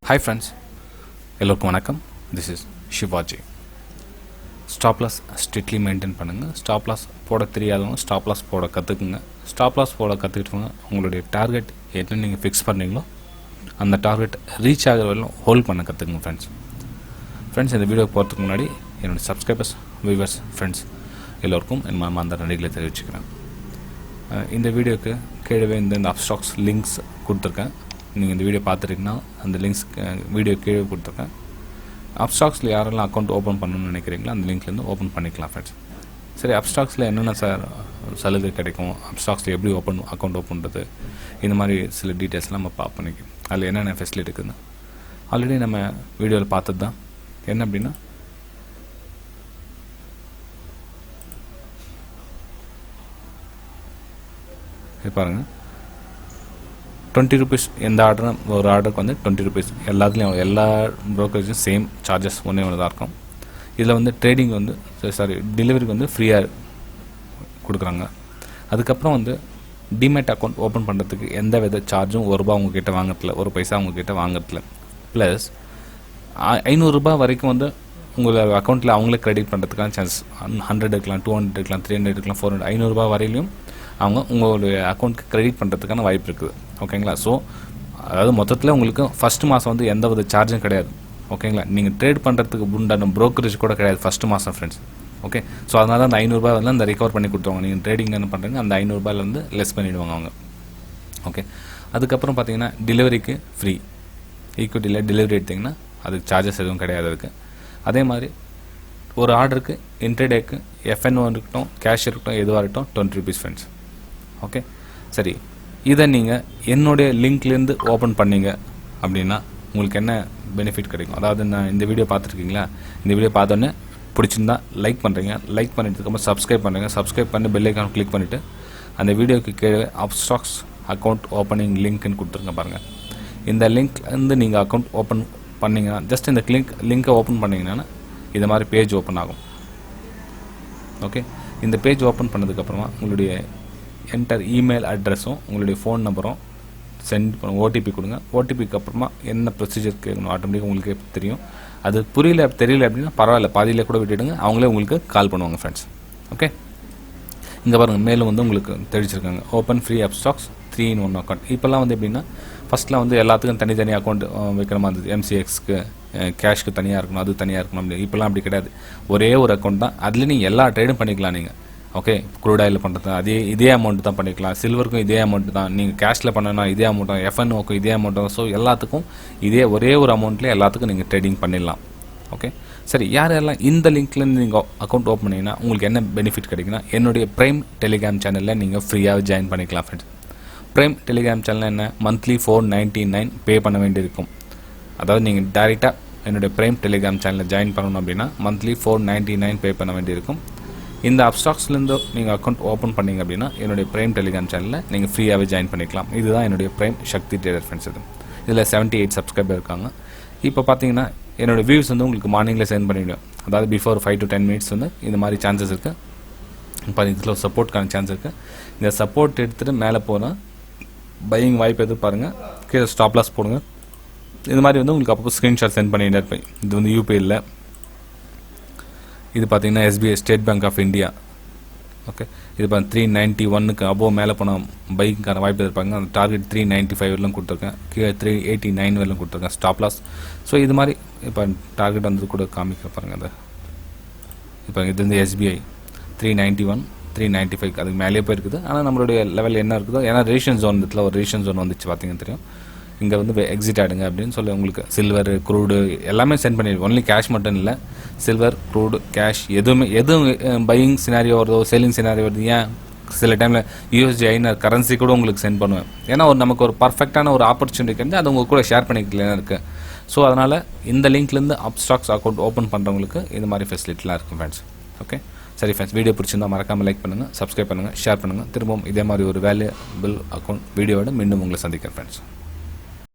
Hi friends, எல்லோருக்கும் வணக்கம். This is Shivaji. Stop loss strictly maintain பண்ணுங்க. Stop loss போட தெரியாதவங்க stop loss போட கற்றுக்குங்க. Stop loss போட கற்றுக்கிட்டவங்க உங்களுடைய டார்கெட் என்ன நீங்கள் ஃபிக்ஸ் பண்ணீங்களோ அந்த டார்கெட் ரீச் ஆகிற வரையிலும் ஹோல்ட் பண்ண கற்றுக்குங்க ஃப்ரெண்ட்ஸ். இந்த வீடியோ போகிறதுக்கு முன்னாடி என்னோடய சப்ஸ்கிரைபர்ஸ், வியூவர்ஸ், ஃப்ரெண்ட்ஸ் எல்லோருக்கும் என் மனமார்ந்த நன்றிகளை தெரிவிச்சுக்கிறேன். இந்த வீடியோக்கு கீழே இந்த அப்ஸ்டாக்ஸ் லிங்க்ஸ் கொடுத்துருக்கேன். நீங்கள் இந்த வீடியோ பார்த்துருக்கீங்கன்னா அந்த லிங்க்ஸ் வீடியோ கீழே கொடுத்துருக்கேன். அப்ஸ்டாக்ஸில் யாரெல்லாம் அக்கௌண்ட் ஓப்பன் பண்ணணும்னு நினைக்கிறீங்களோ அந்த லிங்க்லேருந்து ஓப்பன் பண்ணிக்கலாம் ஃப்ரெண்ட்ஸ். சரி, அப்ஸ்டாக்ஸில் என்னென்ன சலுகை கிடைக்கும், அப்ஸ்டாக்ஸில் எப்படி அக்கௌண்ட் ஓப்பன் பண்ணுறது, இந்த மாதிரி சில டீட்டெயில்ஸ்லாம் நம்ம பார்ப்போம். அதில் என்னென்ன ஃபெசிலிட்டி இருக்குதுன்னு ஆல்ரெடி நம்ம வீடியோவில் பார்த்தது தான். என்ன அப்படின்னா, பாருங்கள், 20 rupees எந்த ஆர்டரும் ஒரு ஆர்டருக்கு வந்து 20 rupees. எல்லாத்துலேயும் எல்லா ப்ரோக்கரேஜும் சேம் சார்ஜஸ் ஒன்றே தான் இருக்கும். இதில் வந்து ட்ரேடிங் வந்து டெலிவரிக்கு வந்து ஃப்ரீயாக கொடுக்குறாங்க. அதுக்கப்புறம் வந்து டிமேட் அக்கௌண்ட் ஓப்பன் பண்ணுறதுக்கு எந்த வித சார்ஜும் ₹1 உங்ககிட்ட வாங்குறதில்ல, ₹1 அவங்கக்கிட்ட வாங்குறதில்ல. ப்ளஸ் ₹500 வரைக்கும் வந்து உங்களோட அக்கௌண்ட்டில் அவங்களே கிரெடிட் பண்ணுறதுக்கான சான்ஸ் 100 இருக்கலாம், 200 இருக்கலாம், 300 இருக்கலாம், 400, ₹500 வரையிலையும் அவங்க உங்களுடைய அக்கௌண்ட்டுக்கு கிரெடிட் பண்ணுறதுக்கான வாய்ப்பு இருக்குது. ஓகேங்களா? ஸோ அதாவது மொத்தத்தில் உங்களுக்கு ஃபஸ்ட்டு மாதம் வந்து எந்த வித சார்ஜும் கிடையாது. ஓகேங்களா? நீங்கள் ட்ரேட் பண்ணுறதுக்கு உண்டான ப்ரோக்கரேஜ் கூட கிடையாது ஃபஸ்ட்டு மாதம் ஃப்ரெண்ட்ஸ். ஓகே, ஸோ அதனால அந்த ₹500 வந்து அந்த ரிகவர் பண்ணி கொடுத்துருவாங்க. நீங்கள் ட்ரேடிங் என்ன பண்ணுறீங்க அந்த ₹500 லெஸ் பண்ணிவிடுவாங்க அவங்க. ஓகே, அதுக்கப்புறம் பார்த்தீங்கன்னா டெலிவரிக்கு ஃப்ரீ. ஈக்விட்டியில் டெலிவரி எடுத்திங்கன்னா அதுக்கு சார்ஜஸ் எதுவும் கிடையாது அதுக்கு. அதே மாதிரி ஒரு ஆர்டருக்கு இன்ட்ரடேக்கு FNO இருக்கட்டும், கேஷ் இருக்கட்டும், எதுவாக இருக்கட்டும், ₹20 ஃப்ரெண்ட்ஸ். ஓகே, சரி, இதை நீங்கள் என்னுடைய லிங்க்லேருந்து ஓப்பன் பண்ணீங்க அப்படின்னா உங்களுக்கு என்ன பெனிஃபிட் கிடைக்கும்? அதாவது நான் இந்த வீடியோ பார்த்துருக்கீங்களா, இந்த வீடியோ பார்த்தோன்னே பிடிச்சிருந்தா லைக் பண்ணுறீங்க, லைக் பண்ணிட்டுக்கப்புறம் சப்ஸ்கிரைப் பண்ணுறீங்க, சப்ஸ்கிரைப் பண்ணி பெல் ஐக்கான் கிளிக் பண்ணிவிட்டு அந்த வீடியோக்கு கீழே அப்ஸ்டாக்ஸ் அக்கௌண்ட் ஓப்பனிங் லிங்க்னு கொடுத்துருங்க பாருங்கள். இந்த லிங்க்லேருந்து நீங்கள் அக்கௌண்ட் ஓப்பன் பண்ணிங்கன்னா, ஜஸ்ட் இந்த லிங்க்கை ஓப்பன் பண்ணிங்கன்னா இது மாதிரி பேஜ் ஓப்பன் ஆகும். ஓகே, இந்த பேஜ் ஓப்பன் பண்ணதுக்கப்புறமா உங்களுடைய என்டர் இமெயில் அட்ரஸும் உங்களுடைய ஃபோன் நம்பரும் சென்ட் பண்ண, ஓடிபி கொடுங்க. ஓடிபிக்கு அப்புறமா என்ன ப்ரொசீஜர் கேட்கணும் ஆட்டோமேட்டிக்காக உங்களுக்கு தெரியும். அது தெரியல அப்படின்னா பரவாயில்ல, பாதியில் கூட விட்டுடுங்க, அவங்களே உங்களுக்கு கால் பண்ணுவாங்க ஃப்ரெண்ட்ஸ். ஓகே, இங்கே பாருங்கள், மேலும் வந்து உங்களுக்கு தெரிவிச்சிருக்காங்க open free Upstox 3-in-1 account. இப்போல்லாம் வந்து எப்படின்னா, ஃபஸ்ட்டில் வந்து எல்லாத்துக்கும் தனித்தனி அக்கௌண்ட் வைக்கிற மாதிரி இருந்தது. MCXக்கு கேஷ்க்கு தனியாக இருக்கணும், அது தனியாக இருக்கணும் அப்படி. இப்போல்லாம் அப்படி கிடையாது, ஒரே ஒரு அக்கௌண்ட் தான். அதில் நீங்கள் எல்லா ட்ரேடும் பண்ணிக்கலாம். நீங்கள் ஓகே, க்ரூட் ஆயில் பண்ணுறது இதே அமௌண்ட் தான் பண்ணிக்கலாம், சில்வருக்கும் இதே அமௌண்ட் தான், நீங்கள் கேஷில் பண்ணணும்னா இதே அமௌண்ட் தான், FNOக்கும் இதே அமௌண்ட் தான். ஸோ எல்லாத்துக்கும் ஒரே ஒரு அமௌண்ட்லேயே எல்லாத்துக்கும் நீங்கள் ட்ரேடிங் பண்ணிடலாம். ஓகே, சரி, யாரெல்லாம் இந்த லிங்க்லேருந்து நீங்கள் அக்கௌண்ட் ஓப்பன் பண்ணிங்கன்னா உங்களுக்கு என்ன பெனிஃபிட் கிடைக்குன்னா, என்னுடைய ப்ரைம் டெலிகிராம் சேனலில் நீங்கள் ஃப்ரீயாக ஜாயின் பண்ணிக்கலாம் ஃப்ரெண்ட்ஸ். ப்ரைம் டெலிகிராம் சேனல் என்ன, மந்த்லி $4.99 பே பண்ண வேண்டியிருக்கும். அதாவது நீங்கள் டைரெக்டாக என்னுடைய ப்ரைம் டெலிகிராம் சேனலில் ஜாயின் பண்ணணும் அப்படின்னா மந்த்லி $4.99 பே பண்ண வேண்டியிருக்கும். இந்த அப்ஸ்டாக்ஸ்லேருந்து நீங்கள் அக்கௌண்ட் ஓப்பன் பண்ணிங்க அப்படின்னா என்னுடைய ப்ரைம் டெலிகிராம் சேனலில் நீங்கள் ஃப்ரீயாகவே ஜாயின் பண்ணிக்கலாம். இதுதான் என்னுடைய ப்ரைம் சக்தி ட்ரேடர் ஃப்ரெண்ட்ஸ். இதில் 78 சப்ஸ்கிரைபர் இருக்காங்க. இப்போ பார்த்தீங்கன்னா என்னோடய வியூஸ் வந்து உங்களுக்கு மார்னிங்கில் சென்ட் பண்ணிவிடுவேன். அதாவது பிஃபோர் 5 to 10 minutes வந்து இந்த மாதிரி சான்சஸ் இருக்குது. இப்போ இதில் சப்போர்ட்டுக்கான சான்ஸ் இருக்குது. இந்த சப்போர்ட் எடுத்துகிட்டு மேலே போனால் பையிங் வாய்ப்பு எதிர்பாருங்கள், கீழே ஸ்டாப் லாஸ் போடுங்க. இது மாதிரி வந்து உங்களுக்கு அப்பப்போ ஸ்க்ரீன்ஷாட் சென்ட் பண்ணிட்டு இருப்பேன். இது வந்து UPIயில், இது பார்த்தீங்கன்னா SBI State Bank of India. Okay, இது இப்போ 391க்கு அபோவ் மேலே போனால் பைக்குக்கான வாய்ப்பு எதிர்ப்பாங்க. அந்த டார்கெட் 395 வரலாம் கொடுத்துருக்கேன், கீழே 389 வரலாம் கொடுத்துருக்கேன் ஸ்டாப் லாஸ். ஸோ இது மாதிரி இப்போ டார்கெட் வந்தது கூட காமிக்க பாருங்கள். அது இப்போ இது வந்து SBI 391, 395 அதுக்கு மேலே போயிருக்குது. ஆனால் நம்மளுடைய லெவல் என்ன இருக்குதோ, ஏன்னா ரேஷன் ஜோன் இடத்துல ஒரு ரேஷன் ஜோன் வந்துச்சு பார்த்தீங்கன்னா தெரியும். இங்கே வந்து எக்ஸிட் ஆகிடுங்க அப்படின்னு சொல்லி உங்களுக்கு சில்வர், க்ரூடு எல்லாமே சென்ட் பண்ணிடுவோம். ஒன்லி கேஷ் மட்டும் இல்லை, சில்வர், க்ரூடு, கேஷ் எதுவும் பையிங் சினாரியோ வருதோ, சேலிங் சினாரியோ வருது. ஏன் சில டைமில் USD INR கரன்சி கூட உங்களுக்கு சென்ட் பண்ணுவேன். ஏன்னா நமக்கு ஒரு பர்ஃபெக்டான ஒரு ஆப்பர்ச்சுனிட்டி கிடையாது, அது உங்கள் கூட ஷேர் பண்ணிக்கலாம் இருக்குது. ஸோ அதனால் இந்த லிங்க்லேருந்து அப்ஸ்டாக்ஸ் அக்கௌண்ட் ஓப்பன் பண்ணுறவங்களுக்கு இந்த மாதிரி ஃபெசிலிட்டிலாம் இருக்குது ஃப்ரெண்ட்ஸ். ஓகே, சரி ஃப்ரெண்ட்ஸ், வீடியோ பிடிச்சிருந்தால் மறக்காமல் லைக் பண்ணுங்கள், சப்ஸ்கிரைப் பண்ணுங்கள், ஷேர் பண்ணுங்கள். திரும்பவும் இதே மாதிரி ஒரு வேல்யூபிள் அக்கௌண்ட் வீடியோவோட மீண்டும் உங்களை சந்திக்கிறேன் ஃப்ரெண்ட்ஸ்.